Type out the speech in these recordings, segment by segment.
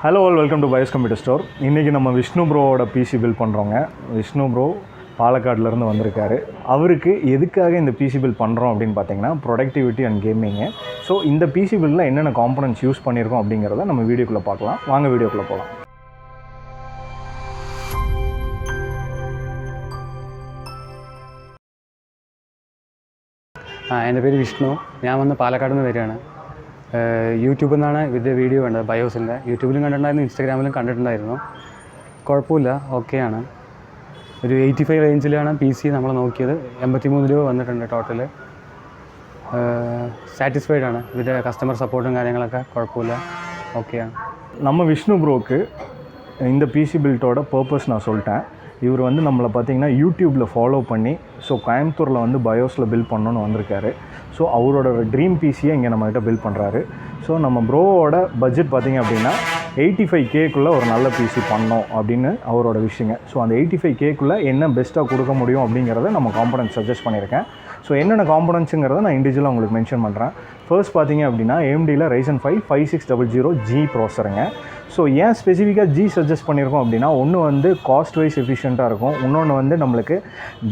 Hello all, welcome to BYOS Computer Store. இன்றைக்கி நம்ம Vishnu ப்ரோவோட PC build பண்ணுறோங்க. விஷ்ணு ப்ரோ பாலக்காடுலேருந்து வந்திருக்காரு. அவருக்கு எதுக்காக இந்த பிசி பில்ட் பண்ணுறோம் அப்படின்னு பார்த்தீங்கன்னா ப்ரொடக்டிவிட்டி அண்ட் கேமிங்கு. ஸோ இந்த பிசி பில்டில் என்னென்ன காம்பனன்ட்ஸ் யூஸ் பண்ணியிருக்கோம் அப்படிங்கிறத நம்ம வீடியோக்குள்ளே பார்க்கலாம். வாங்க வீடியோக்குள்ளே போகலாம். എൻ്റെ പേര് വിഷ്ണു. ഞാൻ വന്ന് പാലക്കാട് നിന്ന് വരികയാണ്. യൂട്യൂബിൽ നിന്നാണ് ഇതിൻ്റെ വീഡിയോ കണ്ടത്. ബയോസിൻ്റെ യൂട്യൂബിലും കണ്ടിട്ടുണ്ടായിരുന്നു, ഇൻസ്റ്റാഗ്രാമിലും കണ്ടിട്ടുണ്ടായിരുന്നു. കുഴപ്പമില്ല, ഓക്കെയാണ്. ഒരു 85 റേഞ്ചിലാണ് പി സി നമ്മൾ നോക്കിയത്. 83 രൂപ വന്നിട്ടുണ്ട് ടോട്ടൽ. സാറ്റിസ്ഫൈഡ് ആണ്. ഇതിൻ്റെ കസ്റ്റമർ സപ്പോർട്ടും കാര്യങ്ങളൊക്കെ കുഴപ്പമില്ല, ஓகேയാണ്. நம்ம விஷ்ணு ப்ரோக்கு இந்த பிசி பில்ட்டோட பர்பஸ் நான் சொல்லிட்டேன். இவர் வந்து நம்மளை பார்த்திங்கன்னா யூடியூப்பில் ஃபாலோ பண்ணி கோயம்புத்தூரில் வந்து பயோஸில் பில்ட் பண்ணணுன்னு வந்திருக்காரு. ஸோ அவரோட ட்ரீம் பிசியை இங்கே நம்மகிட்ட பில்ட் பண்ணுறாரு. ஸோ நம்ம ப்ரோவோட பட்ஜெட் பார்த்திங்க அப்படின்னா 85Kக்குள்ளே ஒரு நல்ல பிசி பண்ணோம் அப்படின்னு அவரோட விஷயங்க. ஸோ அந்த 85Kக்குள்ளே என்ன பெஸ்ட்டாக கொடுக்க முடியும் அப்படிங்கிறத நம்ம காம்பனன்ட்ஸ் சஜஸ்ட் பண்ணியிருக்கேன். ஸோ என்னென்ன காம்பனன்ட்ஸுங்கிறத நான் இண்டிவிஜுவலாக உங்களுக்கு மென்ஷன் பண்ணுறேன். ஃபர்ஸ்ட் பார்த்திங்க அப்படின்னா AMDயில் RYZEN 5 5600G ப்ராசருங்க. ஸோ ஏன் ஸ்பெசிஃபிக்காக ஜி சஜஸ்ட் பண்ணியிருக்கோம் அப்படின்னா, ஒன்று வந்து காஸ்ட் வைஸ் எஃபிஷியண்ட்டாக இருக்கும், இன்னொன்று வந்து நம்மளுக்கு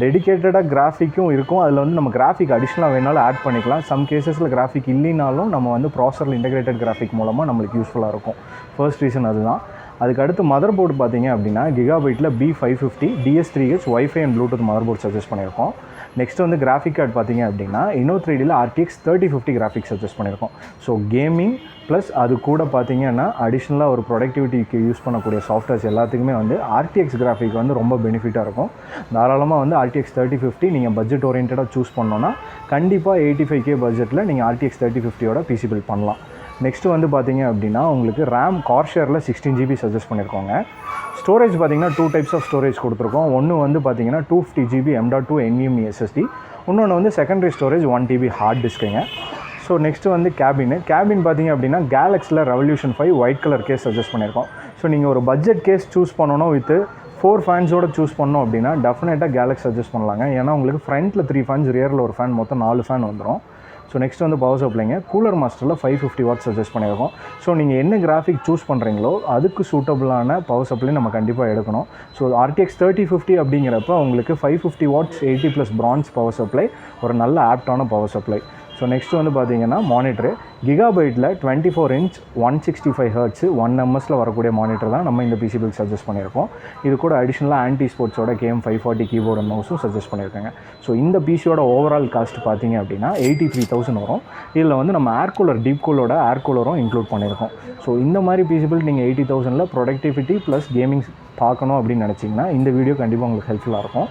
டெடிக்கேட்டடாக கிராஃபிக்கும் இருக்கும். அதில் வந்து நம்ம கிராஃபிக் அடிஷ்னலாக வேணாலும் ஆட் பண்ணிக்கலாம். சம் கேசஸில் கிராஃபிக் இல்லைனாலும் நம்ம வந்து ப்ராசரில் இன்டெகிரேட்டட் கிராஃபிக் மூலமாக நம்மளுக்கு யூஸ்ஃபுல்லாக இருக்கும். ஃபர்ஸ்ட் ரீசன் அதுதான். அதுக்கு அடுத்து மதர் போர்டு பார்த்திங்க அப்படின்னா கிகாபைட்டில் B550 DS3H wifi and Bluetooth mother board suggest பண்ணியிருக்கோம். நெக்ஸ்ட் வந்து கிராஃபிக் கார்டு பார்த்திங்க அப்படின்னா Inno3Dயில் RTX 3050 கிராஃபிக்ஸ் சஜஸ்ட் பண்ணியிருக்கோம். ஸோ கேமிங் ப்ளஸ் அது கூட பார்த்திங்கன்னா அடிஷ்னலாக ஒரு ப்ரொடக்டிவிட்டிக்கு யூஸ் பண்ணக்கூடிய சாஃப்ட்வேர்ஸ் எல்லாத்துக்குமே வந்து RTX கிராஃபிக் வந்து ரொம்ப பெனிஃபிட்டாக இருக்கும். தாராளமாக வந்து RTX 3050 நீங்கள் பட்ஜெட் ஓரியன்டாக சூஸ் பண்ணோன்னா கண்டிப்பாக 85K பட்ஜெட்டில் நீங்கள் RTX 3050யோட பிசி பில்ட் பண்ணலாம். நெக்ஸ்ட்டு வந்து பார்த்திங்க அப்படின்னா உங்களுக்கு ரேம் கார்ஷேரில் 16GB சஜஸ்ட் பண்ணியிருக்கோங்க. ஸ்டோரேஜ் பார்த்திங்கன்னா 2 டைப்ஸ் ஆஃப் ஸ்டோரேஜ் கொடுத்துருக்கோம். ஒன்று வந்து பார்த்திங்கன்னா 250GB M.2 NVMe SSD, இன்னொன்று வந்து செகண்டரி ஸ்டோரேஜ் 1TB ஹார்ட் டிஸ்க்குங்க. ஸோ நெக்ஸ்ட்டு வந்து கேபின் பார்த்திங்க அப்படின்னா கேலக்ஸியில் revolution 5 white colour case suggest பண்ணியிருக்கோம். ஸோ நீங்கள் ஒரு பட்ஜெட் கேஸ் சூஸ் பண்ணணும் வித் 4 ஃபேன்ஸோடு சூஸ் பண்ணோம் அப்படின்னா டெஃபினட்டாக கேலக்ஸ் சஜஸ்ட் பண்ணலாங்க. ஏன்னா உங்களுக்கு ஃப்ரண்ட்டில் 3 ஃபேன்ஸ், ரியரில் ஒரு ஃபேன், மொத்தம் 4 ஃபேன் வந்துடும். ஸோ நெக்ஸ்ட் வந்து பவர் சப்ளைங்க. கூலர் மாஸ்டரில் 550 வாட்ஸ் சஜஸ்ட் பண்ணியிருக்கோம். ஸோ நீங்கள் என்ன கிராஃபிக் சூஸ் பண்ணுறீங்களோ அதுக்கு சூட்டபுளான பவர் சப்ளை நம்ம கண்டிப்பாக எடுக்கணும். ஸோ RTX 3050 அப்படிங்கிறப்ப உங்களுக்கு 550 வாட்ஸ் 80+ பிரான்ஸ் பவர் சப்ளை ஒரு நல்ல ஆப்டான பவர் சப்ளை. ஸோ நெக்ஸ்ட் வந்து பார்த்திங்கன்னா மானிட்டரு கிகாபைட்டில் 24 இன்ச் 165 Hz 1ms வரக்கூடிய மானிட்டர் தான் நம்ம இந்த பிசி பில்ட் சஜஸ்ட் பண்ணியிருக்கோம். இது கூட அடிஷ்னலாக ஆன்டி ஸ்போர்ட்ஸோட KM540 கீபோர்டு அண்ட் மவுஸும் சஜஸ்ட் பண்ணியிருக்காங்க. ஸோ இந்த பிசியோட ஓவரால் காஸ்ட் பார்த்திங்க அப்படின்னா 83,000 வரும். இதில் வந்து நம்ம ஏர் கூலர் டீப் கூலோட ஏர் கூலரும் இன்க்ளூட் பண்ணியிருக்கோம். ஸோ இந்த மாதிரி பிசி பில்ட் நீங்கள் 80,000ல் ப்ரொடக்டிவிட்டி ப்ளஸ் கேமிங் பார்க்கணும் அப்படின்னு நினச்சிங்கன்னா இந்த வீடியோ கண்டிப்பாக உங்களுக்கு ஹெல்ப்ஃபுல்லாக இருக்கும்.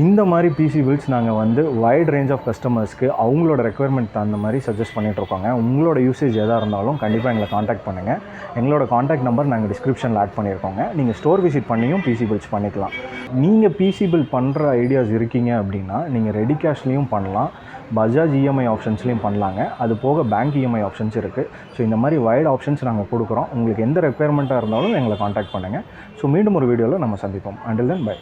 இந்த மாதிரி பிசி பில்ட்ஸ் நாங்கள் வந்து வைட் ரேஞ்ச் ஆஃப் கஸ்டமர்ஸ்க்கு அவங்களோட ரெக்குயர்மெண்ட் தகுந்த மாதிரி சஜஸ்ட் பண்ணிகிட்ருக்கோங்க. உங்களோட யூசேஜ் எதாக இருந்தாலும் கண்டிப்பாக எங்களை காண்டாக்ட் பண்ணுங்கள். எங்களோட காண்டாக்ட் நம்பர் நாங்கள் டிஸ்கிரிப்ஷனில் ஆட் பண்ணியிருக்கோங்க. நீங்கள் ஸ்டோர் விசிட் பண்ணியும் பிசி பில்ட்ஸ் பண்ணிக்கலாம். நீங்கள் பிசி பில்ட் பண்ணுற ஐடியாஸ் இருக்கீங்க அப்படின்னா நீங்கள் ரெடி கேஷ்லேயும் பண்ணலாம், பஜாஜ் இஎம்ஐ ஆப்ஷன்ஸ்லேயும் பண்ணலாங்க. அது போக பேங்க் இஎம்ஐ ஆப்ஷன்ஸ் இருக்குது. ஸோ இந்த மாதிரி வைட் ஆப்ஷன்ஸ் நாங்கள் கொடுக்குறோம். உங்களுக்கு எந்த ரெக்குயர்மெண்ட்டாக இருந்தாலும் எங்களை காண்டாக்ட் பண்ணுங்கள். ஸோ மீண்டும் ஒரு வீடியோவில் நம்ம சந்திப்போம். Until then by.